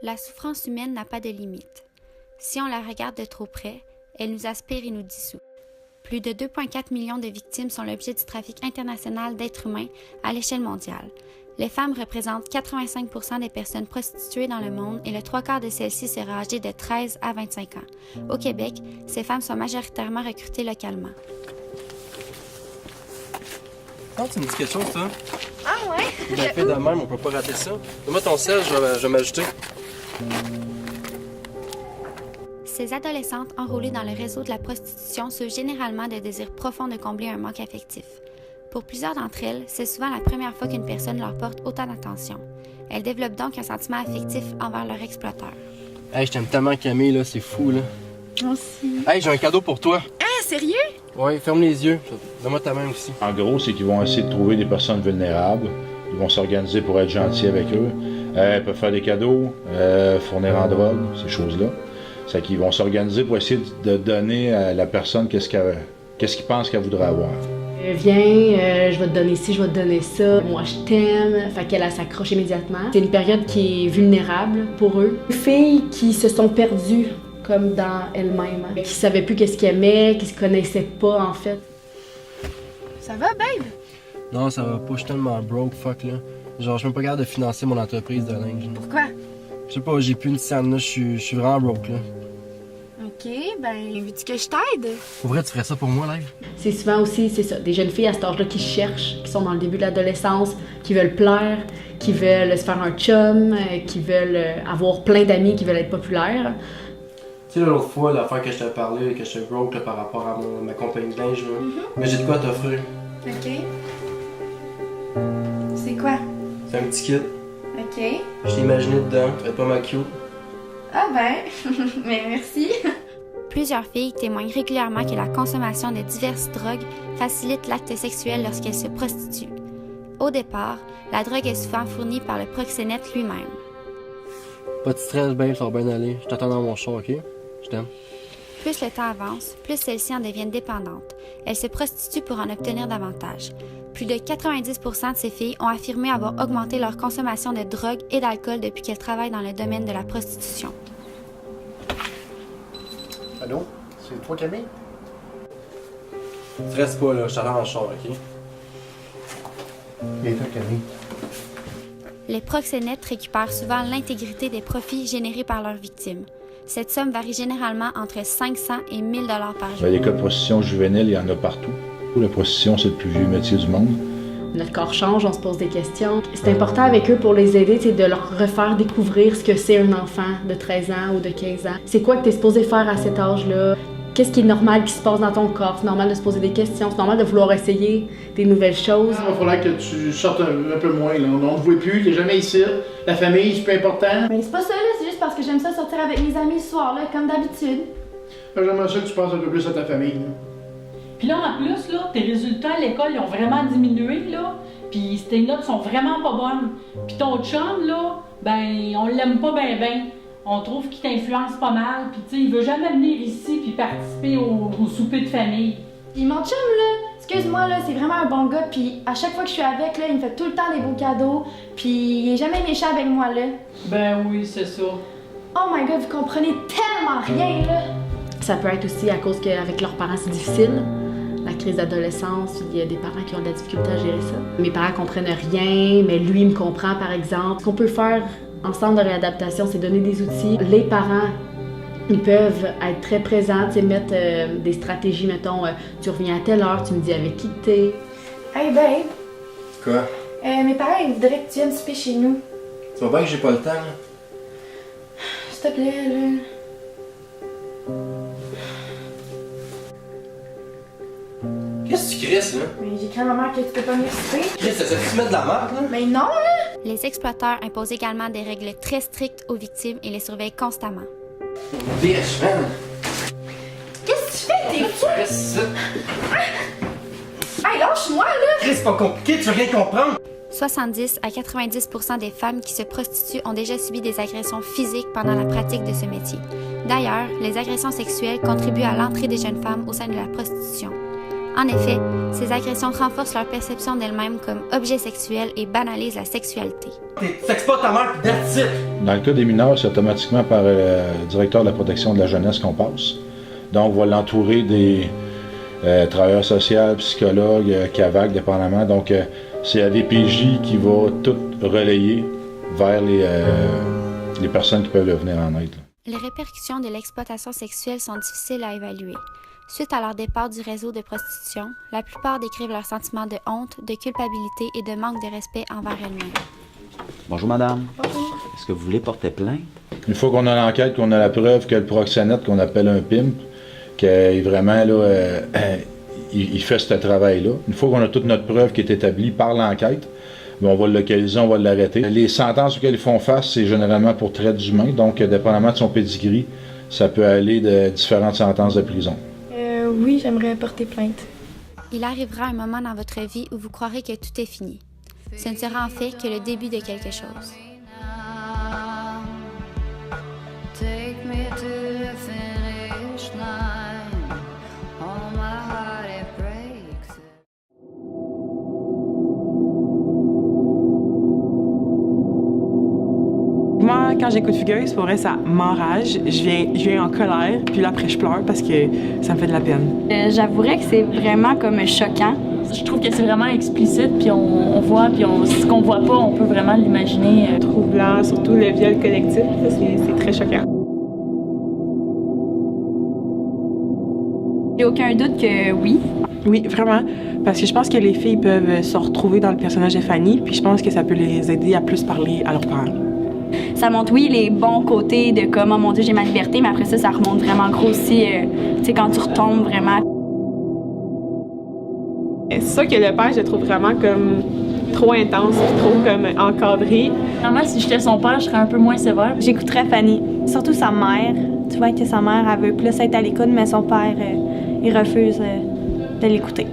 La souffrance humaine n'a pas de limite. Si on la regarde de trop près, elle nous aspire et nous dissout. Plus de 2,4 millions de victimes sont l'objet du trafic international d'êtres humains à l'échelle mondiale. Les femmes représentent 85% des personnes prostituées dans le monde et le 3/4 de celles-ci seraient âgées de 13 à 25 ans. Au Québec, ces femmes sont majoritairement recrutées localement. Oh, tu me dis quelque chose, toi? Ah ouais? Bien fait de même, on peut pas rater ça. Donne-moi ton sel, je vais m'ajouter. Ces adolescentes enrôlées dans le réseau de la prostitution souffrent généralement de désir profond de combler un manque affectif. Pour plusieurs d'entre elles, c'est souvent la première fois qu'une personne leur porte autant d'attention. Elles développent donc un sentiment affectif envers leur exploiteur. Hey, je t'aime tellement, Camille, là, c'est fou, là. Moi aussi. Hey, j'ai un cadeau pour toi. Ah, sérieux? Ouais, ferme les yeux. Donne-moi ta main aussi. En gros, c'est qu'ils vont essayer de trouver des personnes vulnérables. Ils vont s'organiser pour être gentils avec eux. Ils peuvent faire des cadeaux, fournir en drogue, ces choses-là. C'est qu'ils vont s'organiser pour essayer de donner à la personne qu'est-ce qu'ils pensent qu'elle voudrait avoir. Viens, je vais te donner ci, je vais te donner ça. Moi, je t'aime. Fait qu'elle s'accroche immédiatement. C'est une période qui est vulnérable pour eux. Des filles qui se sont perdues comme dans elles-mêmes, qui savaient plus qu'est-ce qu'elles aimaient, qui se connaissaient pas en fait. Ça va, babe? Non, ça va pas, je suis tellement broke, fuck, là. Genre, je suis même pas capable de financer mon entreprise de linge. Pourquoi? Je sais pas, j'ai plus une scène, là, je suis vraiment broke, là. Ok, ben, veux-tu que je t'aide? Pour vrai, tu ferais ça pour moi, live? C'est souvent aussi, c'est ça, des jeunes filles à cet âge-là qui cherchent, qui sont dans le début de l'adolescence, qui veulent plaire, qui veulent se faire un chum, qui veulent avoir plein d'amis, qui veulent être populaires. Tu sais, l'autre fois, l'affaire que je t'ai parlé, que j'étais broke là, par rapport à ma compagnie de linge, là. Mais j'ai de quoi t'offrir. Ok. C'est quoi? C'est un petit kit. Ok. Je t'ai imaginé dedans, tu être pas mal cute. Ah ben, mais merci. Plusieurs filles témoignent régulièrement que la consommation de diverses drogues facilite l'acte sexuel lorsqu'elles se prostituent. Au départ, la drogue est souvent fournie par le proxénète lui-même. Pas de stress, babe, ça va bien aller. Je t'attends dans mon char, ok? Je t'aime. Plus le temps avance, plus celles-ci en deviennent dépendantes. Elles se prostituent pour en obtenir davantage. Plus de 90% de ces filles ont affirmé avoir augmenté leur consommation de drogue et d'alcool depuis qu'elles travaillent dans le domaine de la prostitution. Allô? C'est toi, Camille? Stresse pas, là, je t'attends dans le char, ok? Et toi, Camille? Les proxénètes récupèrent souvent l'intégrité des profits générés par leurs victimes. Cette somme varie généralement entre 500 et 1000 $ par jour. Les cas de prostitution juvénile, il y en a partout. La prostitution, c'est le plus vieux métier du monde. Notre corps change, on se pose des questions. C'est important avec eux pour les aider, c'est de leur refaire découvrir ce que c'est un enfant de 13 ans ou de 15 ans. C'est quoi que tu es supposé faire à cet âge-là? Qu'est-ce qui est normal qui se passe dans ton corps? C'est normal de se poser des questions, c'est normal de vouloir essayer des nouvelles choses. Il va falloir que tu sortes un peu moins, là. On ne te voit plus, t'es jamais ici. La famille, c'est plus important. Mais c'est pas ça, là, c'est juste parce que j'aime ça sortir avec mes amis ce soir, là, comme d'habitude. J'aimerais ça que tu penses un peu plus à ta famille, là. Puis là, en plus, là, tes résultats à l'école, ils ont vraiment diminué, là. Puis tes notes sont vraiment pas bonnes. Puis ton chum, là, ben, on l'aime pas ben ben. On trouve qu'il t'influence pas mal. Puis tu sais, il veut jamais venir ici puis participer au souper de famille. Puis mon chum, là, excuse-moi, là, c'est vraiment un bon gars, puis à chaque fois que je suis avec, là, il me fait tout le temps des beaux cadeaux, puis il est jamais méchant avec moi, là. Ben oui, c'est ça. Oh my god, vous comprenez tellement rien, là! Ça peut être aussi à cause qu'avec leurs parents, c'est difficile. La crise d'adolescence, il y a des parents qui ont de la difficulté à gérer ça. Mes parents comprennent rien, mais lui, il me comprend, par exemple. Ce qu'on peut faire ensemble de réadaptation, c'est donner des outils. Les parents, ils peuvent être très présents, tu sais, mettre des stratégies, mettons, tu reviens à telle heure, tu me dis avec qui t'es. Hey babe, Quoi? mes parents, ils voudraient que tu viennes souper chez nous. Tu vois bien que j'ai pas le temps, là? S'il te plaît, là. Qu'est-ce que tu crisses, là? Mais j'ai cru à ma mère que tu peux pas venir souper. Chris, ça fait tu mettre de la merde, là? Mais non, là! Les exploiteurs imposent également des règles très strictes aux victimes et les surveillent constamment. Bitch, man! Qu'est-ce que tu fais? T'es fou! Qu'est-ce que Hey, lâche-moi, là! Chris, c'est pas compliqué, tu veux rien comprendre? 70 à 90% des femmes qui se prostituent ont déjà subi des agressions physiques pendant la pratique de ce métier. D'ailleurs, les agressions sexuelles contribuent à l'entrée des jeunes femmes au sein de la prostitution. En effet, ces agressions renforcent leur perception d'elles-mêmes comme objet sexuel et banalisent la sexualité. Tu sexes pas ta mère, pis that's it! Dans le cas des mineurs, c'est automatiquement par le directeur de la protection de la jeunesse qu'on passe. Donc, on va l'entourer des travailleurs sociaux, psychologues, CAVAC, dépendamment. Donc, c'est la DPJ qui va tout relayer vers les personnes qui peuvent le venir en aide. Les répercussions de l'exploitation sexuelle sont difficiles à évaluer. Suite à leur départ du réseau de prostitution, la plupart décrivent leur sentiment de honte, de culpabilité et de manque de respect envers elles-mêmes. Bonjour madame. Bonjour. Est-ce que vous voulez porter plainte? Une fois qu'on a l'enquête, qu'on a la preuve que le proxénète, qu'on appelle un pimp, qu'il vraiment là, il fait ce travail-là. Une fois qu'on a toute notre preuve qui est établie par l'enquête, on va le localiser, on va l'arrêter. Les sentences auxquelles ils font face, c'est généralement pour traite d'humain. Donc, dépendamment de son pedigree, ça peut aller de différentes sentences de prison. Oui, j'aimerais porter plainte. Il arrivera un moment dans votre vie où vous croirez que tout est fini. Ce ne sera en fait que le début de quelque chose. Moi, quand j'écoute Fugueuse, pour vrai, ça m'enrage. Je viens en colère, puis là, après, je pleure parce que ça me fait de la peine. J'avouerais que c'est vraiment comme choquant. Je trouve que c'est vraiment explicite, puis on voit, puis ce qu'on voit pas, on peut vraiment l'imaginer. Troublant, surtout le viol collectif, c'est très choquant. Il n'y a aucun doute que oui. Oui, vraiment, parce que je pense que les filles peuvent se retrouver dans le personnage de Fanny, puis je pense que ça peut les aider à plus parler à leurs parents. Ça montre, oui, les bons côtés de comme, oh mon Dieu, j'ai ma liberté, mais après ça remonte vraiment gros aussi, tu sais, quand tu retombes vraiment. C'est ça que le père, je trouve vraiment comme trop intense, trop comme encadré. Vraiment, si j'étais son père, je serais un peu moins sévère. J'écouterais Fanny, surtout sa mère. Tu vois que sa mère, elle veut plus être à l'écoute, mais son père, il refuse de l'écouter.